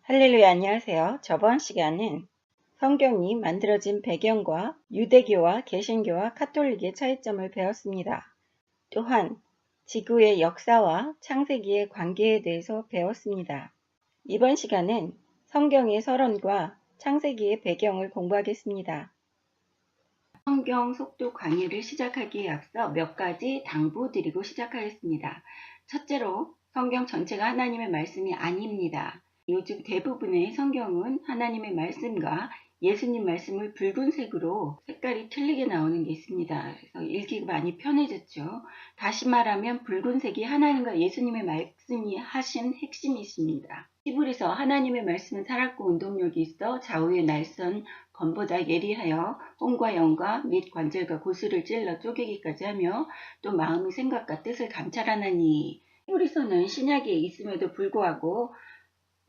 할렐루야, 안녕하세요. 저번 시간은 성경이 만들어진 배경과 유대교와 개신교와 카톨릭의 차이점을 배웠습니다. 또한 지구의 역사와 창세기의 관계에 대해서 배웠습니다. 이번 시간은 성경의 서론과 창세기의 배경을 공부하겠습니다. 성경 속도 강의를 시작하기에 앞서 몇 가지 당부드리고 시작하겠습니다. 첫째로 성경 전체가 하나님의 말씀이 아닙니다. 요즘 대부분의 성경은 하나님의 말씀과 예수님 말씀을 붉은색으로 색깔이 틀리게 나오는 게 있습니다. 그래서 읽기가 많이 편해졌죠. 다시 말하면 붉은색이 하나님과 예수님의 말씀이 하신 핵심이십니다. 히브리서 하나님의 말씀은 살았고 운동력이 있어 좌우의 날선 검보다 예리하여 혼과 영과 및 관절과 고수를 찔러 쪼개기까지 하며 또 마음의 생각과 뜻을 감찰하나니. 히브리서는 신약에 있음에도 불구하고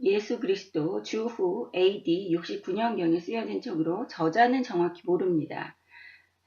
예수 그리스도 주후 AD 69년경에 쓰여진 척으로 저자는 정확히 모릅니다.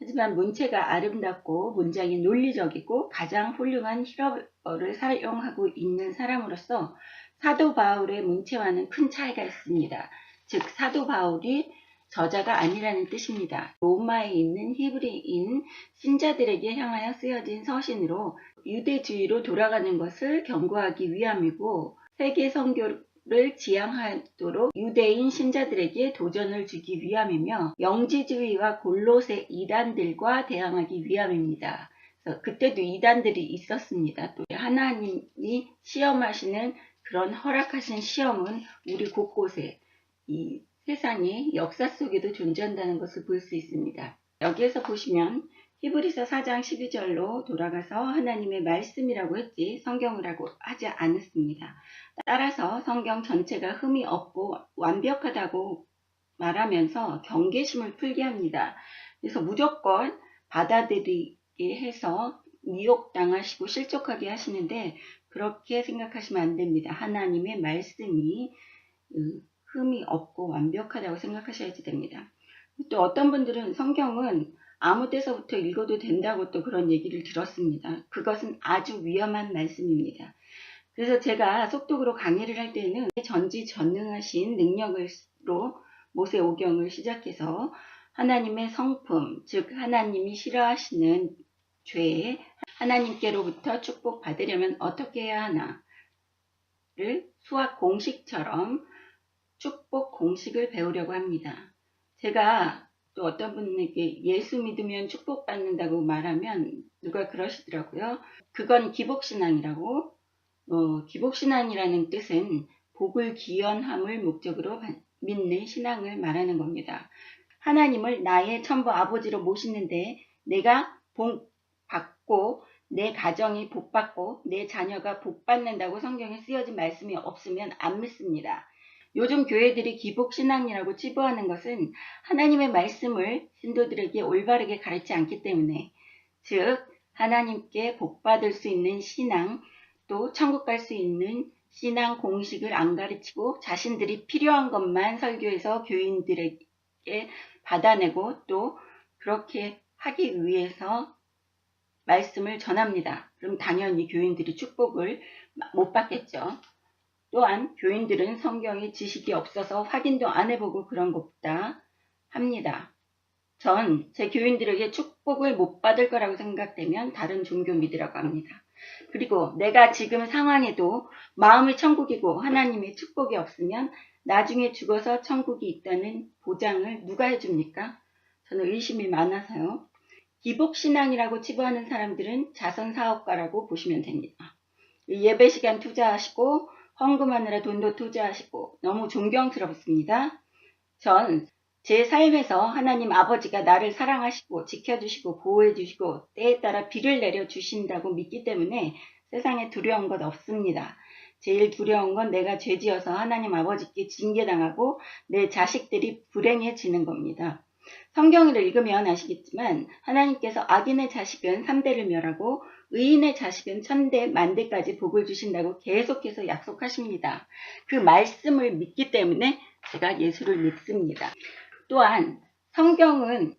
하지만 문체가 아름답고 문장이 논리적이고 가장 훌륭한 히브리어를 사용하고 있는 사람으로서 사도 바울의 문체와는 큰 차이가 있습니다. 즉 사도 바울이 저자가 아니라는 뜻입니다. 로마에 있는 히브리인 신자들에게 향하여 쓰여진 서신으로 유대주의로 돌아가는 것을 경고하기 위함이고 세계 선교를 지향하도록 유대인 신자들에게 도전을 주기 위함이며 영지주의와 골로새 이단들과 대항하기 위함입니다. 그래서 그때도 이단들이 있었습니다. 또 하나님이 시험하시는 그런 허락하신 시험은 우리 곳곳에 이 세상의 역사 속에도 존재한다는 것을 볼 수 있습니다. 여기에서 보시면 히브리서 4장 12절로 돌아가서 하나님의 말씀이라고 했지 성경이라고 하지 않았습니다. 따라서 성경 전체가 흠이 없고 완벽하다고 말하면서 경계심을 풀게 합니다. 그래서 무조건 받아들이게 해서 미혹당하시고 실족하게 하시는데 그렇게 생각하시면 안 됩니다. 하나님의 말씀이 흠이 없고 완벽하다고 생각하셔야지 됩니다. 또 어떤 분들은 성경은 아무 때서부터 읽어도 된다고 또 그런 얘기를 들었습니다. 그것은 아주 위험한 말씀입니다. 그래서 제가 속독으로 강의를 할 때는 전지전능하신 능력으로 모세오경을 시작해서 하나님의 성품, 즉 하나님이 싫어하시는 죄, 하나님께로부터 축복받으려면 어떻게 해야 하나를 수학 공식처럼 축복 공식을 배우려고 합니다. 제가 또 어떤 분에게 예수 믿으면 축복받는다고 말하면 누가 그러시더라고요. 그건 기복신앙이라고. 기복신앙이라는 뜻은 복을 기원함을 목적으로 믿는 신앙을 말하는 겁니다. 하나님을 나의 천부 아버지로 모시는데 내가 복 받고 내 가정이 복 받고 내 자녀가 복 받는다고 성경에 쓰여진 말씀이 없으면 안 믿습니다. 요즘 교회들이 기복신앙이라고 치부하는 것은 하나님의 말씀을 신도들에게 올바르게 가르치지 않기 때문에, 즉 하나님께 복받을 수 있는 신앙, 또 천국 갈 수 있는 신앙 공식을 안 가르치고 자신들이 필요한 것만 설교해서 교인들에게 받아내고 또 그렇게 하기 위해서 말씀을 전합니다. 그럼 당연히 교인들이 축복을 못 받겠죠. 또한 교인들은 성경에 지식이 없어서 확인도 안 해보고 그런 것보다 합니다. 전 제 교인들에게 축복을 못 받을 거라고 생각되면 다른 종교 믿으라고 합니다. 그리고 내가 지금 상황에도 마음이 천국이고 하나님의 축복이 없으면 나중에 죽어서 천국이 있다는 보장을 누가 해줍니까? 저는 의심이 많아서요. 기복신앙이라고 치부하는 사람들은 자선사업가라고 보시면 됩니다. 예배 시간 투자하시고 헌금하느라 돈도 투자하시고 너무 존경스럽습니다. 전 제 삶에서 하나님 아버지가 나를 사랑하시고 지켜주시고 보호해주시고 때에 따라 비를 내려주신다고 믿기 때문에 세상에 두려운 것 없습니다. 제일 두려운 건 내가 죄지어서 하나님 아버지께 징계당하고 내 자식들이 불행해지는 겁니다. 성경을 읽으면 아시겠지만 하나님께서 악인의 자식은 3대를 멸하고 의인의 자식은 1000대 만대까지 복을 주신다고 계속해서 약속하십니다. 그 말씀을 믿기 때문에 제가 예수를 믿습니다. 또한 성경은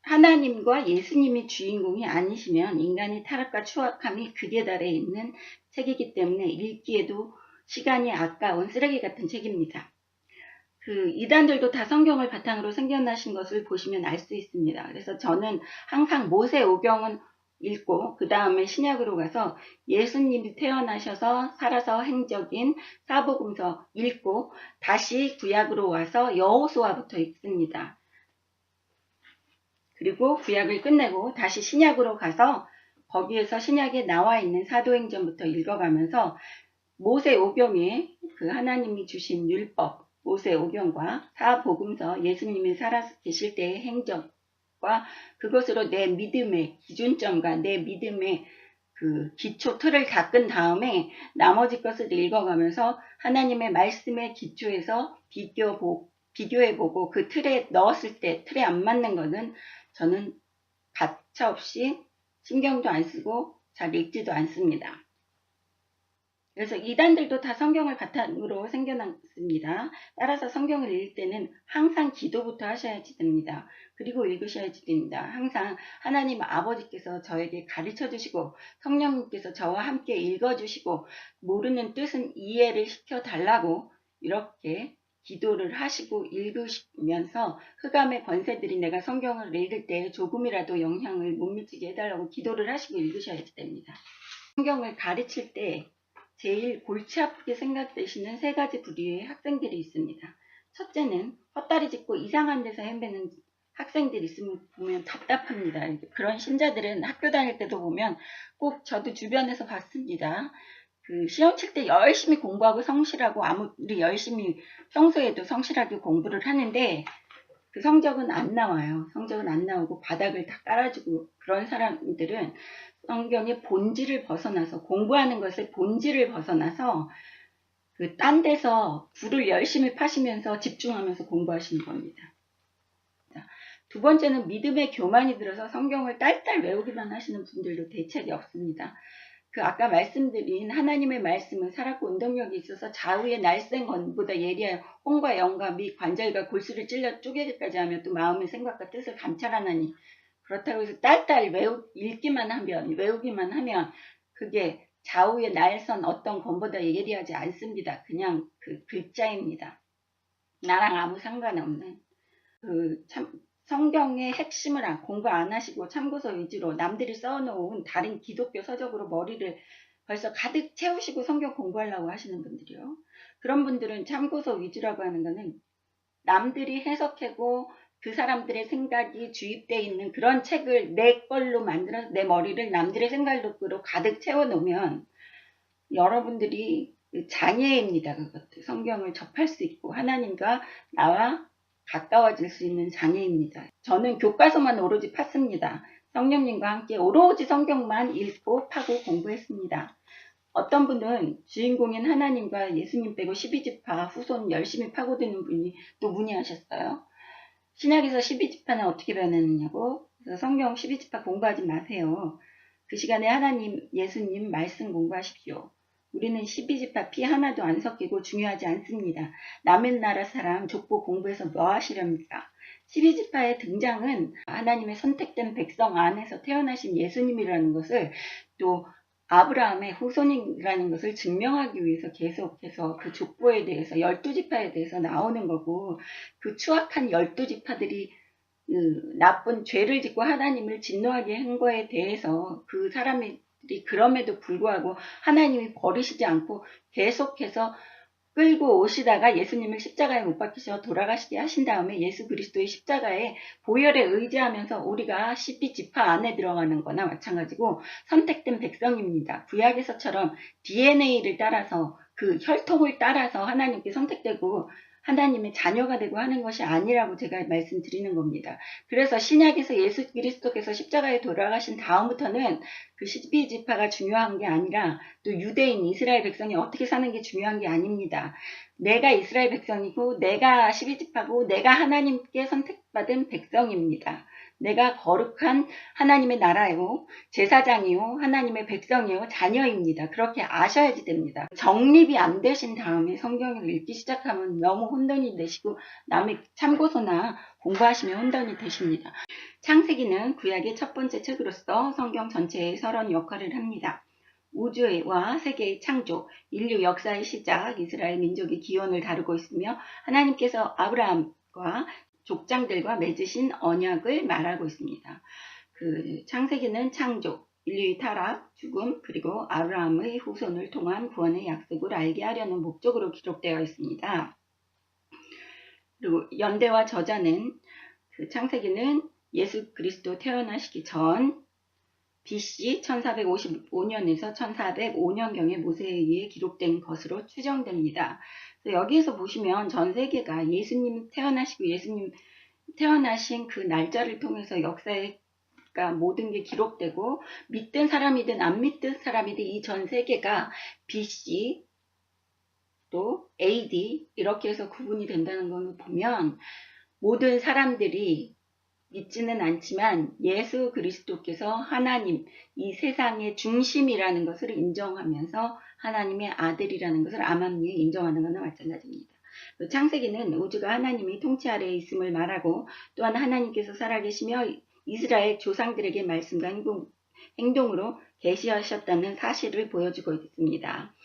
하나님과 예수님이 주인공이 아니시면 인간의 타락과 추악함이 극에 달해 있는 책이기 때문에 읽기에도 시간이 아까운 쓰레기 같은 책입니다. 그 이단들도 다 성경을 바탕으로 생겨나신 것을 보시면 알 수 있습니다. 그래서 저는 항상 모세오경은 읽고 그 다음에 신약으로 가서 예수님이 태어나셔서 살아서 행적인 사복음서 읽고 다시 구약으로 와서 여호수아부터 읽습니다. 그리고 구약을 끝내고 다시 신약으로 가서 거기에서 신약에 나와 있는 사도행전부터 읽어가면서 모세오경에 그 하나님이 주신 율법, 모세오경과 사복음서, 예수님이 살아 계실 때의 행적과 그것으로 내 믿음의 기준점과 내 믿음의 그 기초 틀을 닦은 다음에 나머지 것을 읽어가면서 하나님의 말씀의 기초에서 비교해보고 그 틀에 넣었을 때 틀에 안 맞는 것은 저는 가차없이 신경도 안 쓰고 잘 읽지도 않습니다. 그래서 이단들도 다 성경을 바탕으로 생겨났습니다. 따라서 성경을 읽을 때는 항상 기도부터 하셔야지 됩니다. 그리고 읽으셔야지 됩니다. 항상 하나님 아버지께서 저에게 가르쳐 주시고 성령님께서 저와 함께 읽어주시고 모르는 뜻은 이해를 시켜달라고 이렇게 기도를 하시고 읽으시면서 흑암의 권세들이 내가 성경을 읽을 때 조금이라도 영향을 못 미치게 해달라고 기도를 하시고 읽으셔야지 됩니다. 성경을 가르칠 때 제일 골치 아프게 생각되시는 세 가지 부류의 학생들이 있습니다. 첫째는 헛다리 짚고 이상한 데서 헤매는 학생들이 있으면 보면 답답합니다. 그런 신자들은 학교 다닐 때도 보면 꼭 저도 주변에서 봤습니다. 그 시험 칠 때 열심히 공부하고 성실하고 아무리 열심히 평소에도 성실하게 공부를 하는데 그 성적은 안 나와요. 성적은 안 나오고 바닥을 다 깔아주고 그런 사람들은 성경의 본질을 벗어나서 공부하는 것의 본질을 벗어나서 그 딴 데서 불을 열심히 파시면서 집중하면서 공부하시는 겁니다. 두 번째는 믿음의 교만이 들어서 성경을 딸딸 외우기만 하시는 분들도 대책이 없습니다. 그 아까 말씀드린 하나님의 말씀은 살았고 운동력이 있어서 좌우의 날쌘 건보다 예리하여 혼과 영과 및 관절과 골수를 찔러 쪼개기까지 하며 또 마음의 생각과 뜻을 감찰하나니 그렇다고 해서 딸딸 읽기만 하면 외우기만 하면 그게 좌우의 날선 어떤 건보다 예리하지 않습니다. 그냥 그 글자입니다. 나랑 아무 상관없는 성경의 핵심을 공부 안 하시고 참고서 위주로 남들이 써놓은 다른 기독교 서적으로 머리를 벌써 가득 채우시고 성경 공부하려고 하시는 분들이요. 그런 분들은 참고서 위주라고 하는 거는 남들이 해석하고 그 사람들의 생각이 주입되어 있는 그런 책을 내 걸로 만들어서 내 머리를 남들의 생각으로 가득 채워놓으면 여러분들이 장애입니다. 그것도 성경을 접할 수 있고 하나님과 나와 가까워질 수 있는 장애입니다. 저는 교과서만 오로지 팠습니다. 성령님과 함께 오로지 성경만 읽고 파고 공부했습니다. 어떤 분은 주인공인 하나님과 예수님 빼고 12지파 후손 열심히 파고드는 분이 또 문의하셨어요. 신약에서 12지파는 어떻게 변했느냐고. 그래서 성경 12지파 공부하지 마세요. 그 시간에 하나님, 예수님 말씀 공부하십시오. 우리는 12지파 피 하나도 안 섞이고 중요하지 않습니다. 남의 나라 사람 족보 공부해서 뭐 하시렵니까? 12지파의 등장은 하나님의 선택된 백성 안에서 태어나신 예수님이라는 것을 또 아브라함의 후손이라는 것을 증명하기 위해서 계속해서 그 족보에 대해서 12지파에 대해서 나오는 거고 그 추악한 12지파들이 나쁜 죄를 짓고 하나님을 진노하게 한 거에 대해서 그 사람들이 그럼에도 불구하고 하나님이 버리시지 않고 계속해서 끌고 오시다가 예수님을 십자가에 못 박히셔 돌아가시게 하신 다음에 예수 그리스도의 십자가에 보혈에 의지하면서 우리가 12지파 안에 들어가는 거나 마찬가지고 선택된 백성입니다. 구약에서처럼 DNA를 따라서 그 혈통을 따라서 하나님께 선택되고 하나님의 자녀가 되고 하는 것이 아니라고 제가 말씀드리는 겁니다. 그래서 신약에서 예수 그리스도께서 십자가에 돌아가신 다음부터는 그 12지파가 중요한 게 아니라 또 유대인 이스라엘 백성이 어떻게 사는 게 중요한 게 아닙니다. 내가 이스라엘 백성이고 내가 12지파고 내가 하나님께 선택받은 백성입니다. 내가 거룩한 하나님의 나라요, 제사장이요, 하나님의 백성이요, 자녀입니다. 그렇게 아셔야지 됩니다. 정립이 안 되신 다음에 성경을 읽기 시작하면 너무 혼돈이 되시고 남의 참고서나 공부하시면 혼돈이 되십니다. 창세기는 구약의 첫 번째 책으로서 성경 전체의 서론 역할을 합니다. 우주와 세계의 창조, 인류 역사의 시작, 이스라엘 민족의 기원을 다루고 있으며 하나님께서 아브라함과 족장들과 맺으신 언약을 말하고 있습니다. 그 창세기는 창조, 인류의 타락, 죽음, 그리고 아브라함의 후손을 통한 구원의 약속을 알게 하려는 목적으로 기록되어 있습니다. 그리고 연대와 저자는 그 창세기는 예수 그리스도 태어나시기 전 BC 1455년에서 1405년경에 모세에 의해 기록된 것으로 추정됩니다. 여기에서 보시면 전 세계가 예수님 태어나시고 예수님 태어나신 그 날짜를 통해서 역사에 모든 게 기록되고 믿든 사람이든 안 믿든 사람이든 이 전 세계가 BC 또 AD 이렇게 해서 구분이 된다는 걸 보면 모든 사람들이 믿지는 않지만 예수 그리스도께서 하나님, 이 세상의 중심이라는 것을 인정하면서 하나님의 아들이라는 것을 암암리에 인정하는 것과 마찬가지입니다. 창세기는 우주가 하나님의 통치 아래에 있음을 말하고 또한 하나님께서 살아계시며 이스라엘 조상들에게 말씀과 행동으로 계시하셨다는 사실을 보여주고 있습니다.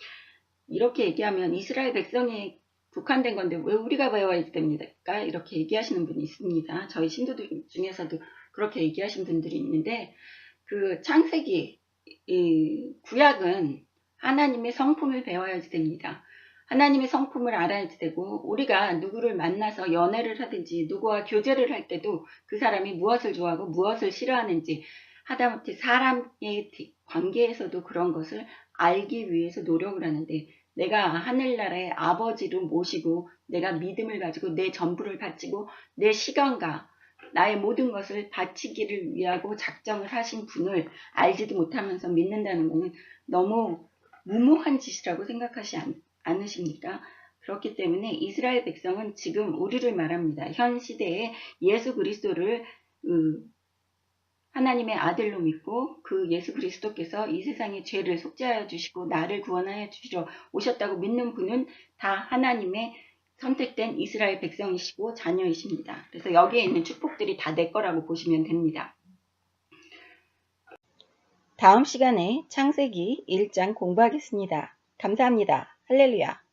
이렇게 얘기하면 이스라엘 백성에 국한된 건데 왜 우리가 배워야 됩니까? 이렇게 얘기하시는 분이 있습니다. 저희 신도들 중에서도 그렇게 얘기하신 분들이 있는데 그 창세기, 이 구약은 하나님의 성품을 배워야 됩니다. 하나님의 성품을 알아야 되고 우리가 누구를 만나서 연애를 하든지 누구와 교제를 할 때도 그 사람이 무엇을 좋아하고 무엇을 싫어하는지 하다못해 사람의 관계에서도 그런 것을 알기 위해서 노력을 하는데 내가 하늘나라의 아버지를 모시고 내가 믿음을 가지고 내 전부를 바치고 내 시간과 나의 모든 것을 바치기를 위하고 작정을 하신 분을 알지도 못하면서 믿는다는 것은 너무 무모한 짓이라고 생각하지 않으십니까? 그렇기 때문에 이스라엘 백성은 지금 우리를 말합니다. 현 시대에 예수 그리스도를 하나님의 아들로 믿고 그 예수 그리스도께서 이 세상의 죄를 속죄하여 주시고 나를 구원하여 주시러 오셨다고 믿는 분은 다 하나님의 선택된 이스라엘 백성이시고 자녀이십니다. 그래서 여기에 있는 축복들이 다 내 거라고 보시면 됩니다. 다음 시간에 창세기 1장 공부하겠습니다. 감사합니다. 할렐루야.